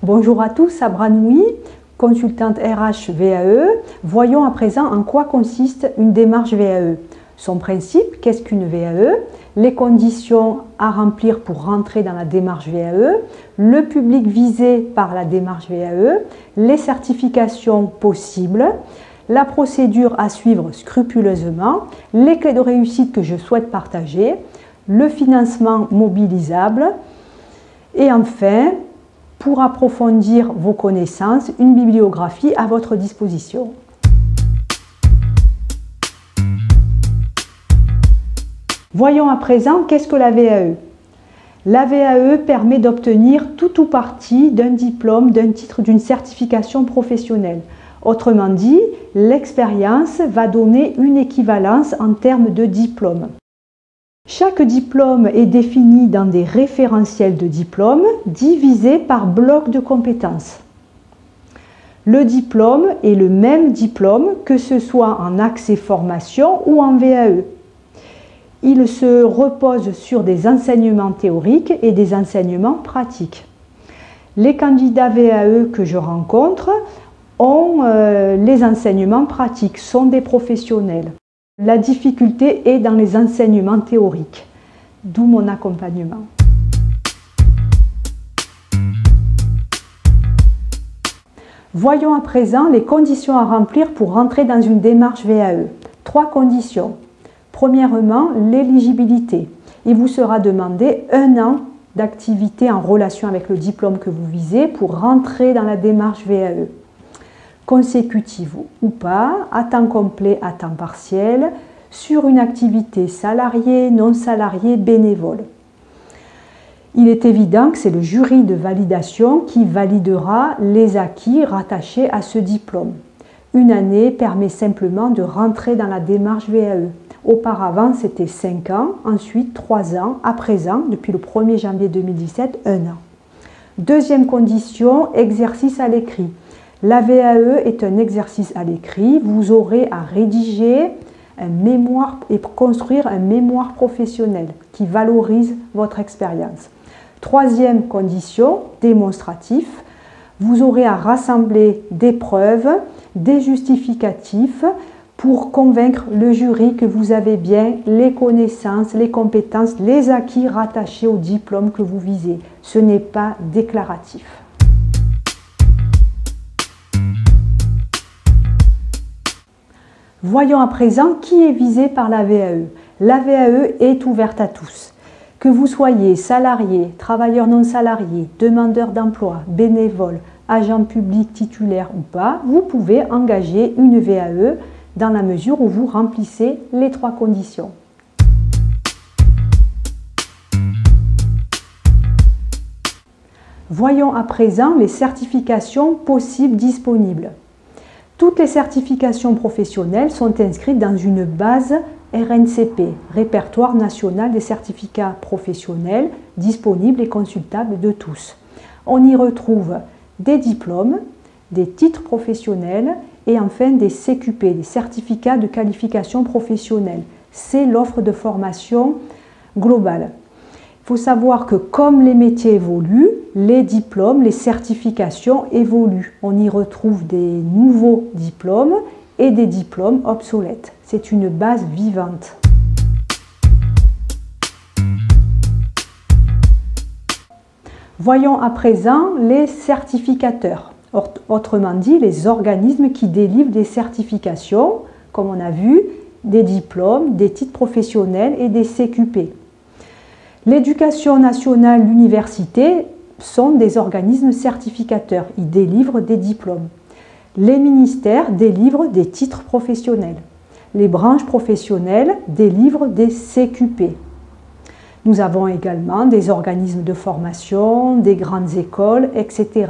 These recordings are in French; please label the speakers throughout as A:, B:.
A: Bonjour à tous, Sabra Noui, consultante RH VAE. Voyons à présent en quoi consiste une démarche VAE. Son principe, qu'est-ce qu'une VAE? Les conditions à remplir pour rentrer dans la démarche VAE, le public visé par la démarche VAE, les certifications possibles, la procédure à suivre scrupuleusement, les clés de réussite que je souhaite partager, le financement mobilisable et enfin, pour approfondir vos connaissances, une bibliographie à votre disposition. Voyons à présent qu'est-ce que la VAE. La VAE permet d'obtenir tout ou partie d'un diplôme, d'un titre, d'une certification professionnelle. Autrement dit, l'expérience va donner une équivalence en termes de diplôme. Chaque diplôme est défini dans des référentiels de diplômes divisés par bloc de compétences. Le diplôme est le même diplôme que ce soit en accès formation ou en VAE. Il se repose sur des enseignements théoriques et des enseignements pratiques. Les candidats VAE que je rencontre ont les enseignements pratiques, sont des professionnels. La difficulté est dans les enseignements théoriques, d'où mon accompagnement. Voyons à présent les conditions à remplir pour rentrer dans une démarche VAE. 3 conditions. Premièrement, l'éligibilité. Il vous sera demandé 1 an d'activité en relation avec le diplôme que vous visez pour rentrer dans la démarche VAE. Consécutive ou pas, à temps complet, à temps partiel, sur une activité salariée, non salariée, bénévole. Il est évident que c'est le jury de validation qui validera les acquis rattachés à ce diplôme. 1 année permet simplement de rentrer dans la démarche VAE. Auparavant, c'était 5 ans, ensuite 3 ans, à présent, depuis le 1er janvier 2017, 1 an. Deuxième condition, exercice à l'écrit. La VAE est un exercice à l'écrit. Vous aurez à rédiger un mémoire et construire un mémoire professionnel qui valorise votre expérience. Troisième condition, démonstratif. Vous aurez à rassembler des preuves, des justificatifs pour convaincre le jury que vous avez bien les connaissances, les compétences, les acquis rattachés au diplôme que vous visez. Ce n'est pas déclaratif. Voyons à présent qui est visé par la VAE. La VAE est ouverte à tous. Que vous soyez salarié, travailleur non salarié, demandeur d'emploi, bénévole, agent public titulaire ou pas, vous pouvez engager une VAE dans la mesure où vous remplissez les 3 conditions. Voyons à présent les certifications possibles disponibles. Toutes les certifications professionnelles sont inscrites dans une base RNCP, Répertoire national des certificats professionnels, disponible et consultable de tous. On y retrouve des diplômes, des titres professionnels et enfin des CQP, des certificats de qualification professionnelle. C'est l'offre de formation globale. Il faut savoir que comme les métiers évoluent, les diplômes, les certifications évoluent. On y retrouve des nouveaux diplômes et des diplômes obsolètes. C'est une base vivante. Voyons à présent les certificateurs, autrement dit les organismes qui délivrent des certifications, comme on a vu, des diplômes, des titres professionnels et des CQP. L'éducation nationale, l'université sont des organismes certificateurs. Ils délivrent des diplômes. Les ministères délivrent des titres professionnels. Les branches professionnelles délivrent des CQP. Nous avons également des organismes de formation, des grandes écoles, etc.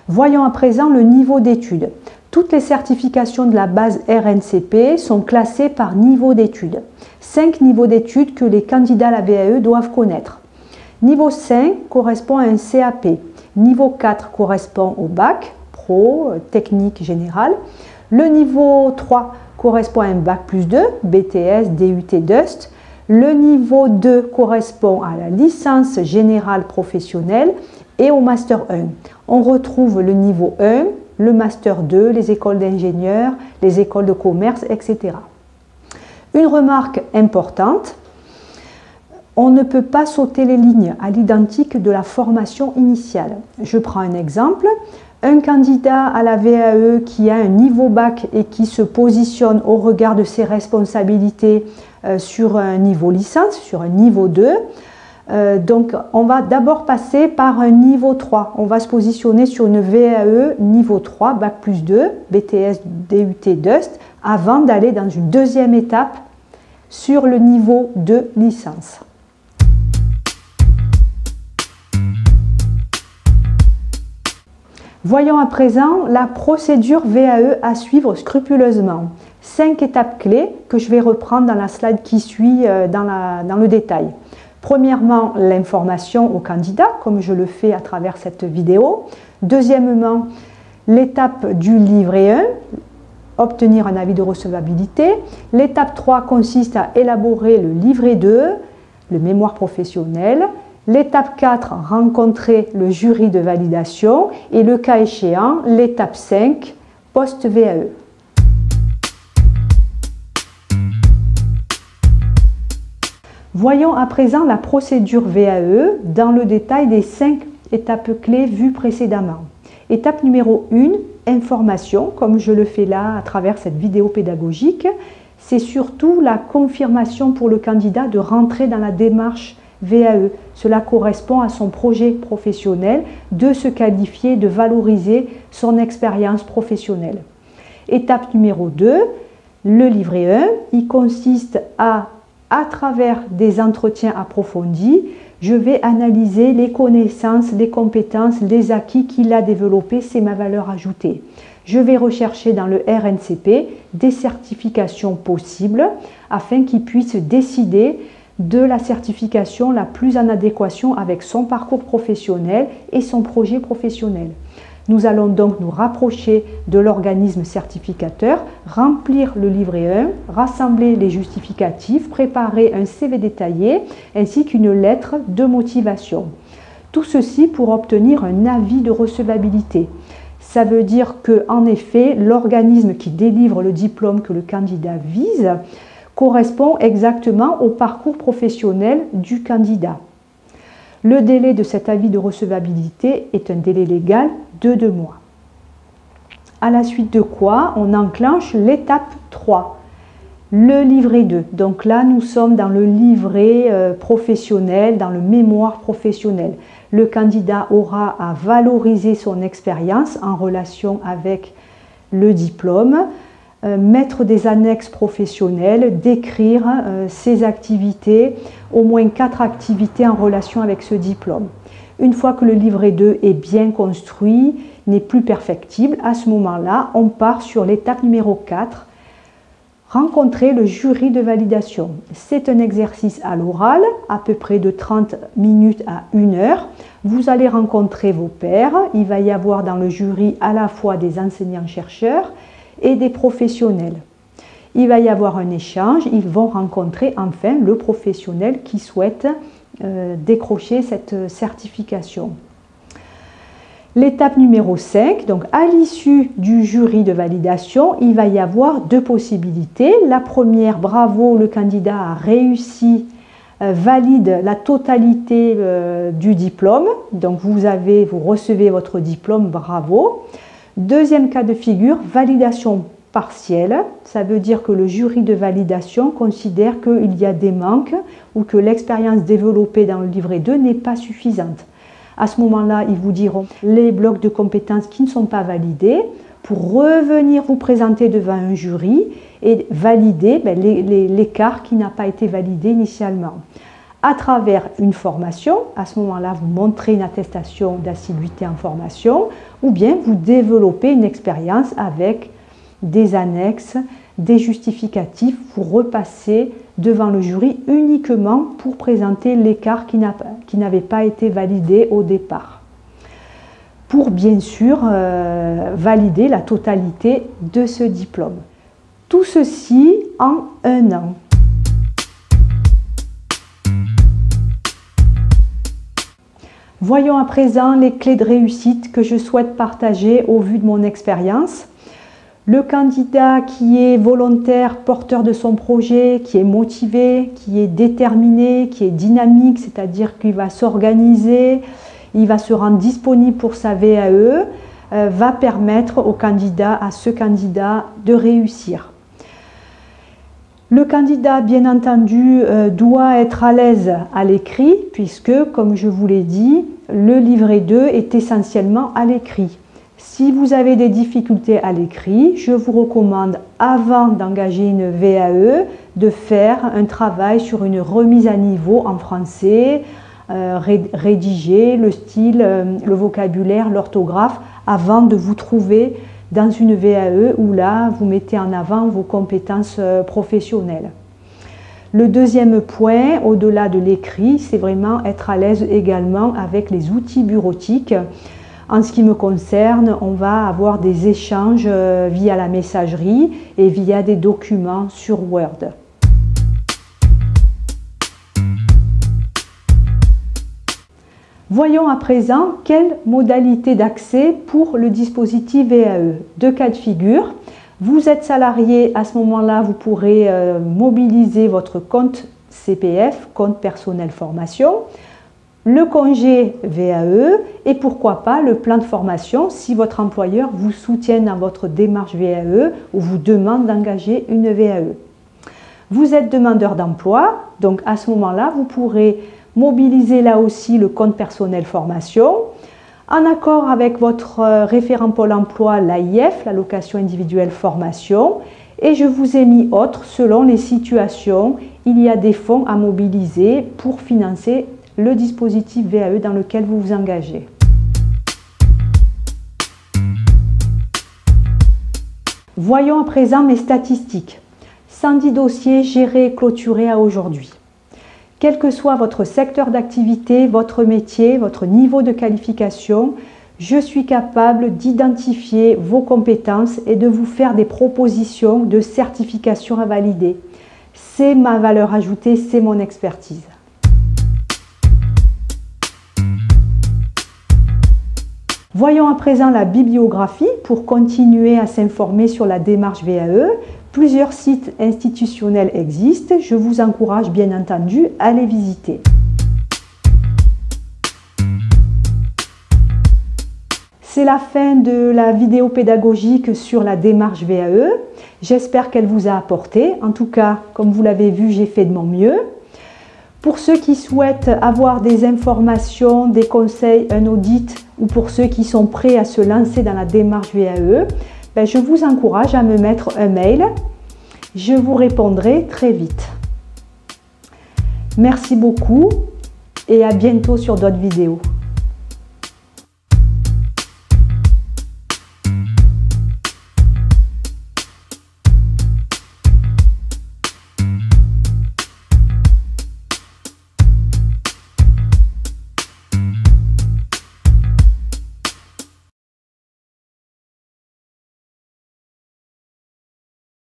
A: Voyons à présent le niveau d'études. Toutes les certifications de la base RNCP sont classées par niveau d'études. 5 niveaux d'études que les candidats à la VAE doivent connaître. Niveau 5 correspond à un CAP. Niveau 4 correspond au bac, pro, technique générale. Le niveau 3 correspond à un bac plus 2, BTS, DUT, DUST. Le niveau 2 correspond à la licence générale professionnelle et au Master 1. On retrouve le niveau 1, le Master 2, les écoles d'ingénieurs, les écoles de commerce, etc. Une remarque importante, on ne peut pas sauter les lignes à l'identique de la formation initiale. Je prends un exemple. Un candidat à la VAE qui a un niveau bac et qui se positionne au regard de ses responsabilités sur un niveau licence, sur un niveau 2, donc on va d'abord passer par un niveau 3. On va se positionner sur une VAE niveau 3, bac plus 2, BTS, DUT, DUST, avant d'aller dans une deuxième étape sur le niveau de licence. Voyons à présent la procédure VAE à suivre scrupuleusement. 5 étapes clés que je vais reprendre dans la slide qui suit dans le détail. Premièrement, l'information au candidat, comme je le fais à travers cette vidéo. Deuxièmement, l'étape du livret 1, obtenir un avis de recevabilité. L'étape 3 consiste à élaborer le livret 2, le mémoire professionnel. L'étape 4, rencontrer le jury de validation et le cas échéant, l'étape 5, post-VAE. Voyons à présent la procédure VAE dans le détail des 5 étapes clés vues précédemment. Étape numéro 1, information, comme je le fais là à travers cette vidéo pédagogique. C'est surtout la confirmation pour le candidat de rentrer dans la démarche VAE. Cela correspond à son projet professionnel de se qualifier, de valoriser son expérience professionnelle. Étape numéro 2, le livret 1. Il consiste à travers des entretiens approfondis, je vais analyser les connaissances, les compétences, les acquis qu'il a développés, c'est ma valeur ajoutée. Je vais rechercher dans le RNCP des certifications possibles afin qu'il puisse décider de la certification la plus en adéquation avec son parcours professionnel et son projet professionnel. Nous allons donc nous rapprocher de l'organisme certificateur, remplir le livret 1, rassembler les justificatifs, préparer un CV détaillé ainsi qu'une lettre de motivation. Tout ceci pour obtenir un avis de recevabilité. Ça veut dire que, en effet, l'organisme qui délivre le diplôme que le candidat vise correspond exactement au parcours professionnel du candidat. Le délai de cet avis de recevabilité est un délai légal de 2 mois. À la suite de quoi, on enclenche l'étape 3, le livret 2. Donc là, nous sommes dans le livret professionnel, dans le mémoire professionnel. Le candidat aura à valoriser son expérience en relation avec le diplôme, mettre des annexes professionnelles, décrire ses activités, au moins 4 activités en relation avec ce diplôme. Une fois que le livret 2 est bien construit, n'est plus perfectible, à ce moment-là, on part sur l'étape numéro 4, rencontrer le jury de validation. C'est un exercice à l'oral, à peu près de 30 minutes à 1 heure. Vous allez rencontrer vos pairs, il va y avoir dans le jury à la fois des enseignants-chercheurs et des professionnels. Il va y avoir un échange, ils vont rencontrer enfin le professionnel qui souhaite décrocher cette certification. L'étape numéro 5, donc à l'issue du jury de validation, il va y avoir 2 possibilités. La première, bravo, le candidat a réussi, valide la totalité du diplôme, donc vous recevez votre diplôme, bravo. Deuxième cas de figure, validation partielle, ça veut dire que le jury de validation considère qu'il y a des manques ou que l'expérience développée dans le livret 2 n'est pas suffisante. À ce moment-là, ils vous diront les blocs de compétences qui ne sont pas validés pour revenir vous présenter devant un jury et valider l'écart qui n'a pas été validé initialement. À travers une formation, à ce moment-là, vous montrez une attestation d'assiduité en formation ou bien vous développez une expérience avec des annexes, des justificatifs, vous repassez devant le jury uniquement pour présenter l'écart qui n'avait pas été validé au départ. Pour bien sûr valider la totalité de ce diplôme. Tout ceci en 1 an. Voyons à présent les clés de réussite que je souhaite partager au vu de mon expérience. Le candidat qui est volontaire, porteur de son projet, qui est motivé, qui est déterminé, qui est dynamique, c'est-à-dire qu'il va s'organiser, il va se rendre disponible pour sa VAE, va permettre à ce candidat de réussir. Le candidat, bien entendu, doit être à l'aise à l'écrit, puisque, comme je vous l'ai dit, le livret 2 est essentiellement à l'écrit. Si vous avez des difficultés à l'écrit, je vous recommande, avant d'engager une VAE, de faire un travail sur une remise à niveau en français, rédiger le style, le vocabulaire, l'orthographe, avant de vous trouver dans une VAE où là, vous mettez en avant vos compétences professionnelles. Le deuxième point, au-delà de l'écrit, c'est vraiment être à l'aise également avec les outils bureautiques. En ce qui me concerne, on va avoir des échanges via la messagerie et via des documents sur Word. Voyons à présent quelle modalité d'accès pour le dispositif VAE. Deux cas de figure. Vous êtes salarié, à ce moment-là, vous pourrez mobiliser votre compte CPF, compte personnel formation, le congé VAE et pourquoi pas le plan de formation si votre employeur vous soutient dans votre démarche VAE ou vous demande d'engager une VAE. Vous êtes demandeur d'emploi, donc à ce moment-là, vous pourrez mobiliser là aussi le compte personnel formation. En accord avec votre référent Pôle emploi, l'AIF, l'allocation individuelle formation, et je vous ai mis autres selon les situations. Il y a des fonds à mobiliser pour financer le dispositif VAE dans lequel vous vous engagez. Voyons à présent mes statistiques. 110 dossiers gérés et clôturés à aujourd'hui. Quel que soit votre secteur d'activité, votre métier, votre niveau de qualification, je suis capable d'identifier vos compétences et de vous faire des propositions de certification à valider. C'est ma valeur ajoutée, c'est mon expertise. Voyons à présent la bibliographie pour continuer à s'informer sur la démarche VAE. Plusieurs sites institutionnels existent, je vous encourage bien entendu à les visiter. C'est la fin de la vidéo pédagogique sur la démarche VAE. J'espère qu'elle vous a apporté. En tout cas, comme vous l'avez vu, j'ai fait de mon mieux. Pour ceux qui souhaitent avoir des informations, des conseils, un audit, ou pour ceux qui sont prêts à se lancer dans la démarche VAE, je vous encourage à me mettre un mail. Je vous répondrai très vite. Merci beaucoup et à bientôt sur d'autres vidéos.